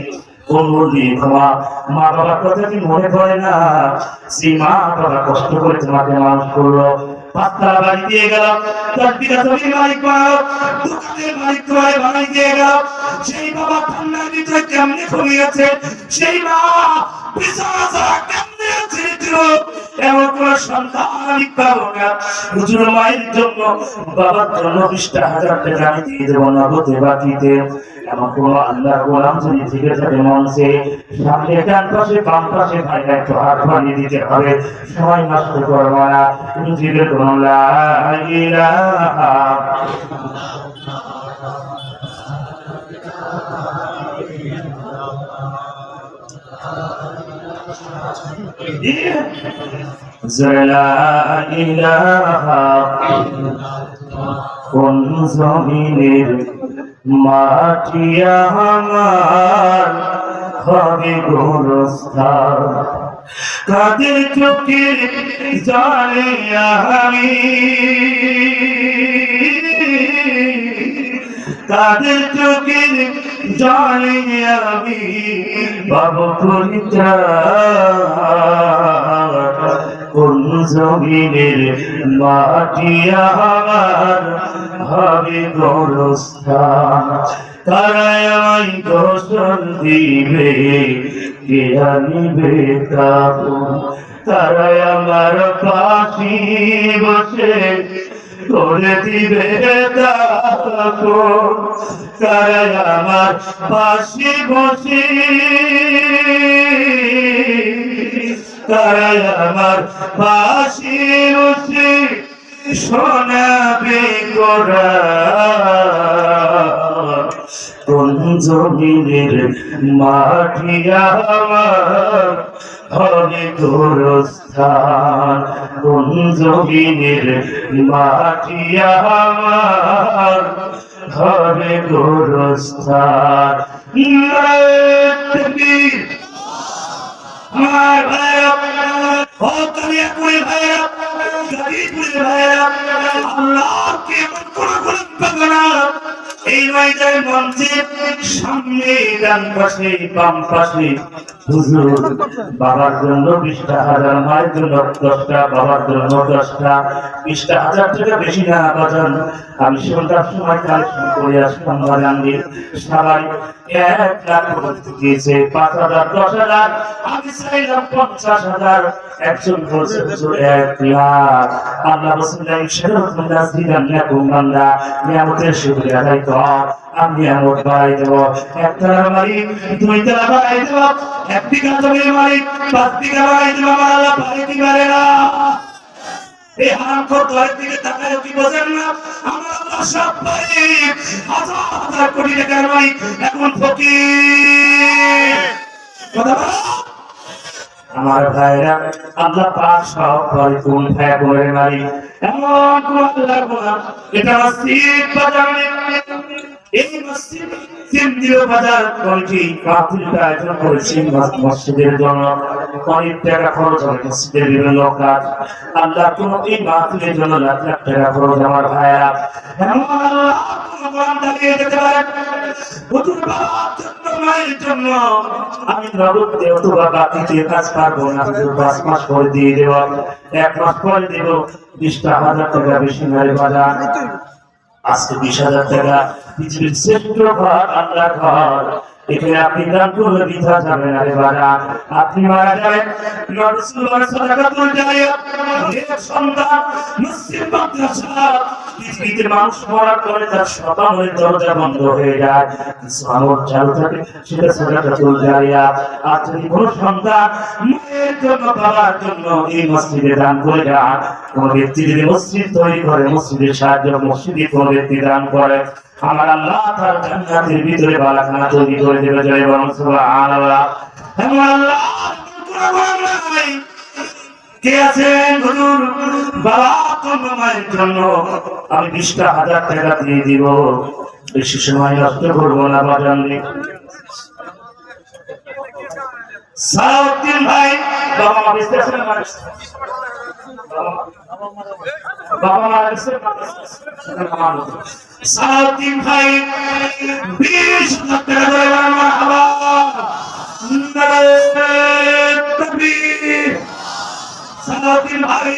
মা বাবার কথা কি মনে পড়ে না? সেই মা বাবা কষ্ট করে তোমাকে মানুষ করলো, পাঁচতলা বাড়ি দিয়ে গেল, তার পিতা তুমি মালিক বানাও, দোকানের মালিক তোমায় বানাই দিয়ে গেল। সেই বাবা ঠান্ডার ভিতরে কেমনে ঘুমিয়েছে, সেই মা বিছানা ছাড়া কেমনে আছে, এমন কোন সন্তান আমি পাবো না। হুজুর মায়ের জন্য বাবার জন্য 20,000 টাকা আমি দিয়ে দেবো নগদে বাকিতে। এমন কোন আল্লাহর গোলাম যদি থেকে থাকে মঞ্চে, সামনে ডান পাশে বাম পাশে ভাই একটু হাত বাড়িয়ে দিতে হবে, সময় নষ্ট করবো না। হুজুরের কোন লা ইলাহা কোন জমিনের মাটি আমার হবে গোরস্থান, কাদের চোখে জানে আমি, কাদের চোখে জানে আমি বাবু করিতা। কোন জমিনের মাটি আমার হবে গোরস্থান, তারাই আমায় গোসল দিবে, কে আনিবে কাপড়, তারাই আমার পাশে বসে করে দিবে কাপড়, তারাই আমার পাশে বসে, তারাই আমার পাশে বসে শোনাবে কোরআন। কোন জমিনের মাটি আমার হবে গোরস্থান, কোন জমিনের মাটি আমার হবে গোরস্থান। আমার ভাইরা, ও কালিয়াকুড়ি ভাইরা, গাজীপুরের ভাইরা, আল্লাহকে এমন কোন গোলাম পাবে না। এই ময়দানের মঞ্চে সামনে ডান পাশে বাম পাশে হুজুর বাবার জন্য 20,000, মায়ের জন্য 10টা, বাবার জন্য 10টা, 20,000 টাকা বেশি না বাজান। আমি সন্ধ্যার সময় কালেকশন করে আসলাম বাজানদের, সবাই 1 লাখ দিয়েছে, 5,000, 10,000, আমি চাইলাম 50,000, একজন বলছে হুজুর 1 লাখ। আল্লাহ রাসূলুল্লাহ সাল্লাল্লাহু আলাইহি ওয়াসাল্লাম নিয়ামতের শুকরিয়া আদায় কর, আমি নিয়ামত বাড়াই দেব, 1 তলা মালিক 2 তলা বাড়াই দেব, 1 বিঘা জমির মালিক 5 বিঘা বাড়াই দেব। আমার আল্লাহ বাড়াইতে পারে না। এই হারামখোর ঘরের দিকে তাকায় কি বোঝেন না? আমার আল্লাহ সব পারে, হাজার হাজার কোটি টাকার মালিক, এখন ফকির। কথা বলো আমার ভাইরা, আল্লাহ পাক সব করে, কোন ভাই বোনের মালিক এমন কোন আল্লাহর গোলাম। এটা মসজিদ বাজারে, এই মসজিদ কেন্দ্রীয় বাজার কমিটি মাহফিলটা আয়োজন করেছে মসজিদের জন্য। অনেক টাকা খরচ হয় মসজিদের বিভিন্ন কাজ, আল্লাহ কোন এই মাহফিলের জন্য লাখ লাখ টাকা খরচ। আমার ভাইরা, এমন আল্লাহ কোন গোলাম দাঁড়িয়ে যেতে পারে হুজুর বাবার জন্য, মায়ের জন্য আমি নগদ দেব অথবা বাকিতে কাজ পারবো না, 5 মাস পরে দিয়ে দেব, 1 মাস পরে দেব। 20,000 টাকা বেশি নয় বাজার, আজকে 20,000 টাকা পৃথিবীর শ্রেষ্ঠ ঘর আল্লাহর ঘর। এখানে আপনি দান করলে বৃথা যাবে না রে বাবা। আপনি মারা যাবেন, রাসূলুল্লাহ সাদাকাতুল জারিয়া, নেক সন্তান, মসজিদ মাদ্রাসা, পৃথিবীতে মানুষ মরার পরে তার শতানের দরজা বন্ধ হয়ে যায়, কিছু আমল চালু থাকে, সেটা সাদাকাতুল জারিয়া। আর যদি কোনো সন্তান মায়ের জন্য বাবার জন্য এই মসজিদে দান করে যায়, কোন ব্যক্তি যদি মসজিদ তৈরি করে, মসজিদের সাহায্য মসজিদে কোন ব্যক্তি দান করে, আমার আল্লাহ তার জান্নাতের ভিতরে বালাখানা তৈরি করে দেবে। জয় বলুন সুবহানাল্লাহ। আমার আল্লাহ কে আছেন হুজুর বাবা তোমার মায়ের জন্য আমি 20,000 টাকা দিয়ে দিব, বেশি সময় নষ্ট করবো না বাজান। সালাউদ্দিন ভাই বাবা মা বেঁচে আছেন না বাবা মা আছে সালাউদ্দিন ভাই 20,000 টাকা ধরে মারহাবা নারে তাকবীর সালাউদ্দিন ভাই